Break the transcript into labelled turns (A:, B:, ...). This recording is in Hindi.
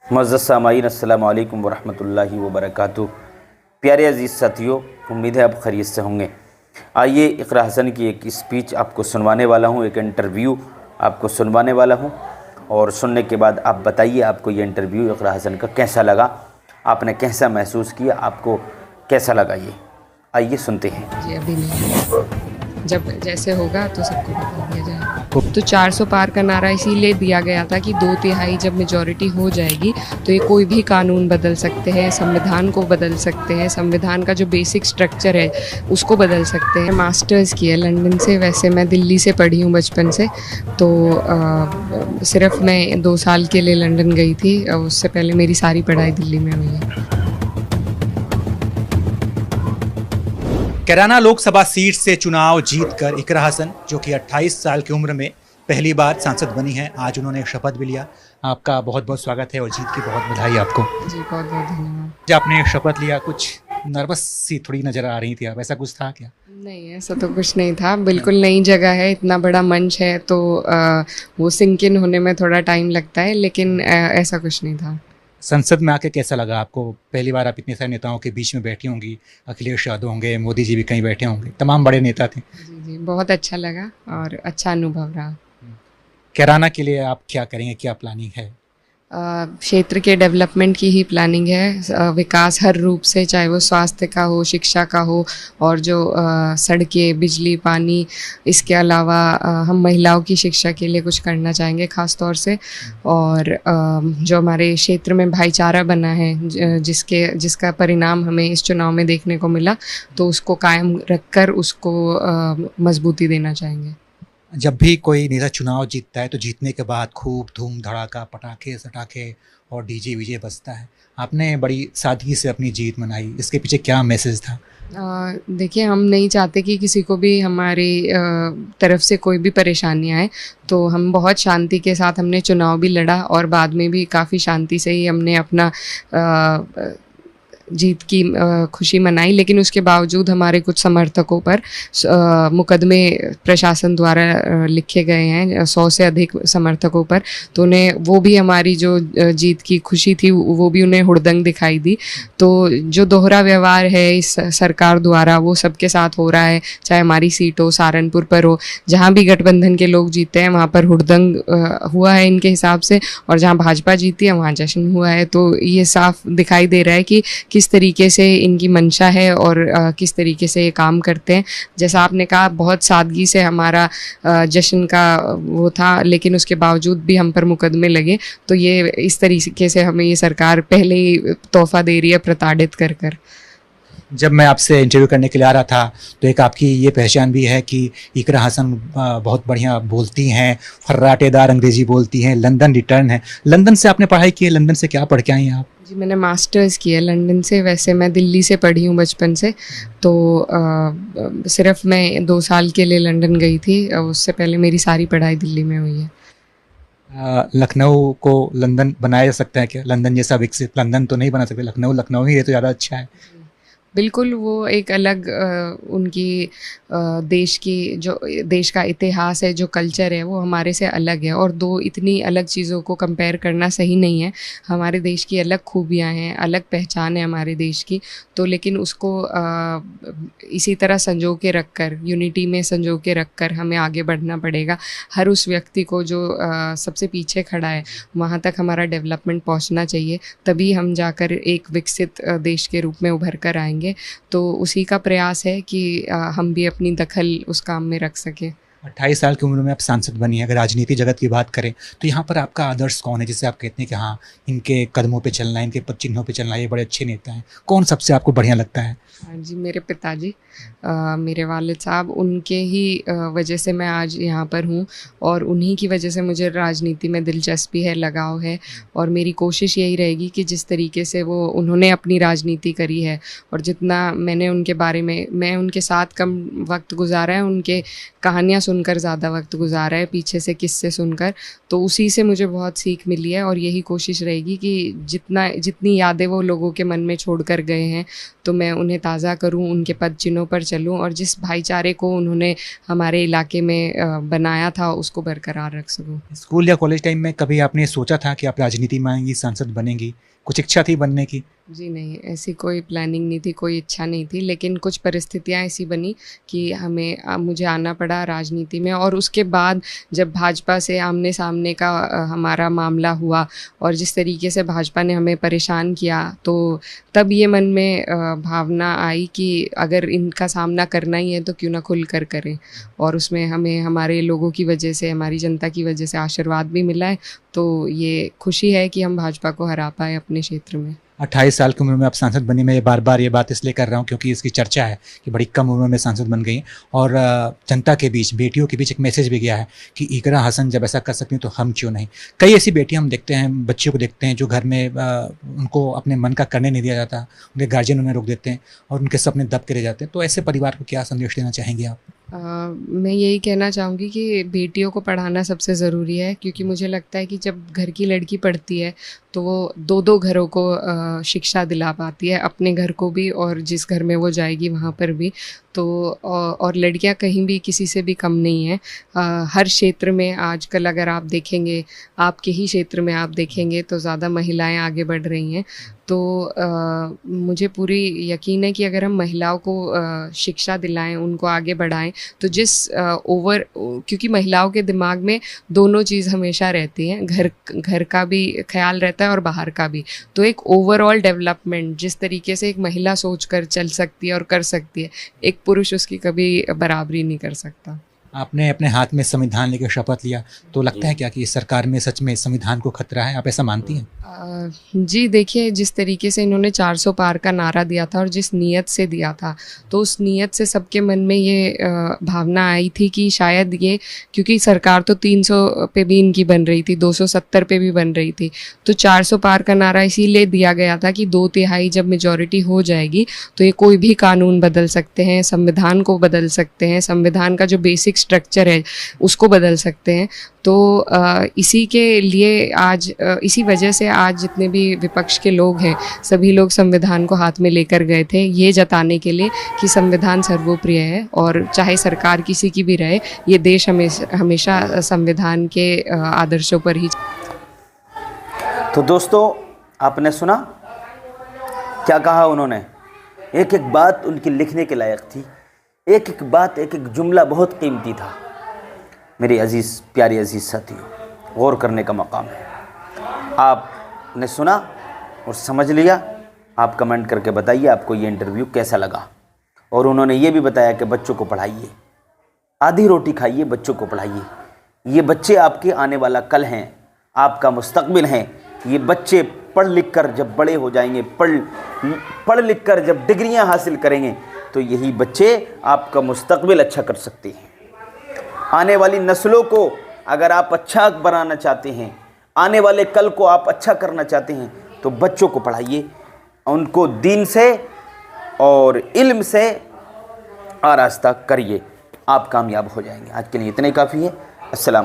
A: मुअज़्ज़ज़ सामाईन अस्सलामु अलैकुम वरहमतुल्लाहि वबरकातुहू। प्यारे अज़ीज़ साथियों, उम्मीद है आप खैरियत से होंगे। आइए इक़रा हसन की एक स्पीच आपको सुनवाने वाला हूँ, एक इंटरव्यू आपको सुनवाने वाला हूँ और सुनने के बाद आप बताइए आपको ये इंटरव्यू इक़रा हसन का कैसा लगा, आपने कैसा महसूस किया, आपको कैसा लगा ये। आइए सुनते हैं।
B: जी अभी नहीं, जब जैसे होगा तो सबको बता दिया जाएगा। तो 400 पार का नारा इसीलिए दिया गया था कि 2/3 जब मेजॉरिटी हो जाएगी तो ये कोई भी कानून बदल सकते हैं, संविधान को बदल सकते हैं, संविधान का जो बेसिक स्ट्रक्चर है उसको बदल सकते हैं। मास्टर्स किया लंदन से, वैसे मैं दिल्ली से पढ़ी हूँ बचपन से, तो सिर्फ मैं 2 साल के लिए लंदन गई थी, उससे पहले मेरी सारी पढ़ाई दिल्ली में हुई है।
C: कैराना लोकसभा सीट से चुनाव जीतकर इक़रा हसन, जो कि 28 साल की उम्र में पहली बार सांसद बनी हैं, आज उन्होंने शपथ भी लिया। आपका बहुत बहुत स्वागत है और जीत की बहुत बधाई आपको।
B: जी बहुत बहुत धन्यवाद।
C: जब आपने शपथ लिया कुछ नर्वस सी थोड़ी नज़र आ रही थी आप, ऐसा कुछ था क्या?
B: नहीं, ऐसा तो कुछ नहीं था। बिल्कुल नई जगह है, इतना बड़ा मंच है, तो वो सिंक इन होने में थोड़ा टाइम लगता है, लेकिन ऐसा कुछ नहीं था।
C: संसद में आके कैसा लगा आपको? पहली बार आप इतने सारे नेताओं के बीच में बैठी होंगी, अखिलेश यादव होंगे, मोदी जी भी कहीं बैठे होंगे, तमाम बड़े नेता थे।
B: जी जी, बहुत अच्छा लगा और अच्छा अनुभव रहा।
C: कैराना के लिए आप क्या करेंगे, क्या प्लानिंग है?
B: क्षेत्र के डेवलपमेंट की ही प्लानिंग है, विकास हर रूप से, चाहे वो स्वास्थ्य का हो, शिक्षा का हो, और जो सड़कें, बिजली, पानी, इसके अलावा हम महिलाओं की शिक्षा के लिए कुछ करना चाहेंगे ख़ास तौर से। और जो हमारे क्षेत्र में भाईचारा बना है, जिसका परिणाम हमें इस चुनाव में देखने को मिला, तो उसको कायम रखकर उसको मजबूती देना चाहेंगे।
C: जब भी कोई नेता चुनाव जीतता है तो जीतने के बाद खूब धूम धड़ाका, पटाखे सटाखे और डीजे वीजे बजता है। आपने बड़ी सादगी से अपनी जीत मनाई, इसके पीछे क्या मैसेज था?
B: देखिए, हम नहीं चाहते कि किसी को भी हमारी तरफ से कोई भी परेशानी आए, तो हम बहुत शांति के साथ हमने चुनाव भी लड़ा और बाद में भी काफ़ी शांति से ही हमने अपना जीत की खुशी मनाई। लेकिन उसके बावजूद हमारे कुछ समर्थकों पर मुकदमे प्रशासन द्वारा लिखे गए हैं, 100 से अधिक समर्थकों पर, तो उन्हें वो भी हमारी जो जीत की खुशी थी वो भी उन्हें हुड़दंग दिखाई दी। तो जो दोहरा व्यवहार है इस सरकार द्वारा वो सबके साथ हो रहा है, चाहे हमारी सीट हो, सहारनपुर पर हो, जहाँ भी गठबंधन के लोग जीते हैं वहाँ पर हुड़दंग हुआ है इनके हिसाब से, और जहाँ भाजपा जीती है वहाँ जश्न हुआ है। तो ये साफ दिखाई दे रहा है कि किस तरीके से इनकी मंशा है और किस तरीके से ये काम करते हैं। जैसा आपने कहा, बहुत सादगी से हमारा जश्न का वो था, लेकिन उसके बावजूद भी हम पर मुकदमे लगे। तो ये इस तरीके से हमें ये सरकार पहले ही तोहफा दे रही है प्रताड़ित कर कर।
C: जब मैं आपसे इंटरव्यू करने के लिए आ रहा था तो एक आपकी ये पहचान भी है कि इक़रा हसन बहुत बढ़िया बोलती हैं, फर्राटेदार अंग्रेज़ी बोलती हैं, लंदन रिटर्न है। लंदन से आपने पढ़ाई की है, लंदन से क्या पढ़ के आई हैं आप?
B: जी, मैंने मास्टर्स किया लंदन से, वैसे मैं दिल्ली से पढ़ी हूँ बचपन से, तो सिर्फ मैं 2 साल के लिए लंदन गई थी, उससे पहले मेरी सारी पढ़ाई दिल्ली में हुई है।
C: लखनऊ को लंदन बनाया जा सकता है क्या? लंदन जैसा विकसित लंदन तो नहीं बना सकते, लखनऊ लखनऊ ही है तो ज़्यादा अच्छा है।
B: बिल्कुल, वो एक अलग उनकी देश का इतिहास है, जो कल्चर है वो हमारे से अलग है, और दो इतनी अलग चीज़ों को कंपेयर करना सही नहीं है। हमारे देश की अलग खूबियाँ हैं, अलग पहचान है हमारे देश की, तो लेकिन उसको इसी तरह संजो के रख कर, यूनिटी में संजो के रख कर हमें आगे बढ़ना पड़ेगा। हर उस व्यक्ति को जो सबसे पीछे खड़ा है वहाँ तक हमारा डेवलपमेंट पहुँचना चाहिए, तभी हम जाकर एक विकसित देश के रूप में उभर कर आएंगे। तो उसी का प्रयास है कि हम भी अपनी दखल उस काम में रख सकें।
C: 28 साल की उम्र में आप सांसद बनी हैं। अगर राजनीति जगत की बात करें तो यहाँ पर आपका आदर्श कौन है, जिससे आप कहते हैं कि हाँ, इनके कदमों पे चलना है, इनके चिन्हों पे चलना है, ये बड़े अच्छे नेता हैं? कौन सबसे आपको बढ़िया लगता है?
B: हाँ जी, मेरे पिताजी, मेरे वालिद साहब, उनके ही वजह से मैं आज यहाँ पर हूँ, और उन्हीं की वजह से मुझे राजनीति में दिलचस्पी है, लगाव है, और मेरी कोशिश यही रहेगी कि जिस तरीके से वो उन्होंने अपनी राजनीति करी है और जितना मैंने उनके बारे में, मैं उनके साथ कम वक्त गुजारा है, उनके कहानियाँ सुन सुनकर ज़्यादा वक्त गुजारा है, पीछे से किस्से सुनकर। तो उसी से मुझे बहुत सीख मिली है और यही कोशिश रहेगी कि जितनी यादें वो लोगों के मन में छोड़ कर गए हैं तो मैं उन्हें ताज़ा करूं, उनके पद चिन्हों पर चलूं और जिस भाईचारे को उन्होंने हमारे इलाके में बनाया था उसको बरकरार रख सकूं।
C: स्कूल या कॉलेज टाइम में कभी आपने सोचा था कि आप राजनीति में आएंगी, सांसद बनेंगी? कुछ इच्छा थी बनने की?
B: जी नहीं, ऐसी कोई प्लानिंग नहीं थी, कोई इच्छा नहीं थी, लेकिन कुछ परिस्थितियाँ ऐसी बनी कि मुझे आना पड़ा राजनीति में। और उसके बाद जब भाजपा से आमने सामने का हमारा मामला हुआ और जिस तरीके से भाजपा ने हमें परेशान किया, तो तब ये मन में भावना आई कि अगर इनका सामना करना ही है तो क्यों ना खुल कर करें। और उसमें हमें हमारे लोगों की वजह से, हमारी जनता की वजह से आशीर्वाद भी मिला है। तो ये खुशी है कि हम भाजपा को हरा पाए अपने क्षेत्र में।
C: 28 साल की उम्र में आप सांसद बनी। मैं बार ये बात इसलिए कर रहा हूँ क्योंकि इसकी चर्चा है कि बड़ी कम उम्र में सांसद बन गई और जनता के बीच, बेटियों के बीच एक मैसेज भी गया है कि इकरा हसन जब ऐसा कर सकती हैं तो हम क्यों नहीं। कई ऐसी बेटियां हम देखते हैं, बच्चियों को देखते हैं जो घर में उनको अपने मन का करने नहीं दिया जाता, उनके गार्जियन उन्हें रोक देते हैं और उनके सपने दब के रह जाते हैं। तो ऐसे परिवार को क्या संदेश देना चाहेंगे आप?
B: मैं यही कहना चाहूँगी कि बेटियों को पढ़ाना सबसे ज़रूरी है, क्योंकि मुझे लगता है कि जब घर की लड़की पढ़ती है तो वो दो घरों को शिक्षा दिला पाती है, अपने घर को भी और जिस घर में वो जाएगी वहाँ पर भी। तो और लड़कियाँ कहीं भी किसी से भी कम नहीं हैं। हर क्षेत्र में आजकल अगर आप देखेंगे, आपके ही क्षेत्र में आप देखेंगे तो ज़्यादा महिलाएं आगे बढ़ रही हैं। तो मुझे पूरी यकीन है कि अगर हम महिलाओं को शिक्षा दिलाएं, उनको आगे बढ़ाएं, तो क्योंकि महिलाओं के दिमाग में दोनों चीज़ हमेशा रहती हैं, घर का भी ख्याल रहता है और बाहर का भी। तो एक ओवरऑल डेवलपमेंट जिस तरीके से एक महिला सोच कर चल सकती है और कर सकती है, एक पुरुष उसकी कभी बराबरी नहीं कर सकता।
C: आपने अपने हाथ में संविधान लेकर शपथ लिया, तो लगता है क्या कि इस सरकार में सच में संविधान को खतरा है? आप ऐसा मानती हैं?
B: जी देखिए, जिस तरीके से इन्होंने 400 पार का नारा दिया था और जिस नीयत से दिया था, तो उस नीयत से सबके मन में ये भावना आई थी कि शायद ये, क्योंकि सरकार तो 300 पे भी इनकी बन रही थी, 270 पे भी बन रही थी, तो 400 पार का नारा इसीलिए दिया गया था कि 2/3 जब मेजॉरिटी हो जाएगी तो ये कोई भी कानून बदल सकते हैं, संविधान को बदल सकते हैं, संविधान का जो बेसिक स्ट्रक्चर है उसको बदल सकते हैं। तो इसी के लिए आज, इसी वजह से आज जितने भी विपक्ष के लोग हैं, सभी लोग संविधान को हाथ में लेकर गए थे, ये जताने के लिए कि संविधान सर्वोप्रिय है और चाहे सरकार किसी की भी रहे, ये देश हमेशा संविधान के आदर्शों पर ही।
A: तो दोस्तों, आपने सुना क्या कहा उन्होंने? एक एक बात उनकी लिखने के लायक थी, एक एक बात, एक एक जुमला बहुत कीमती था। मेरे अजीज़ प्यारे अजीज़ साथियों, गौर करने का मकाम है। आपने सुना और समझ लिया। आप कमेंट करके बताइए आपको ये इंटरव्यू कैसा लगा। और उन्होंने ये भी बताया कि बच्चों को पढ़ाइए, आधी रोटी खाइए, बच्चों को पढ़ाइए। ये बच्चे आपके आने वाला कल हैं, आपका मुस्तकबिल हैं। ये बच्चे पढ़ लिख कर जब बड़े हो जाएंगे, पढ़ लिख कर जब डिग्रियां हासिल करेंगे, तो यही बच्चे आपका मुस्तकबिल अच्छा कर सकते हैं। आने वाली नस्लों को अगर आप अच्छा बनाना चाहते हैं, आने वाले कल को आप अच्छा करना चाहते हैं, तो बच्चों को पढ़ाइए, उनको दीन से और इल्म से आरास्ता करिए, आप कामयाब हो जाएंगे। आज के लिए इतने काफ़ी है। अस्सलाम।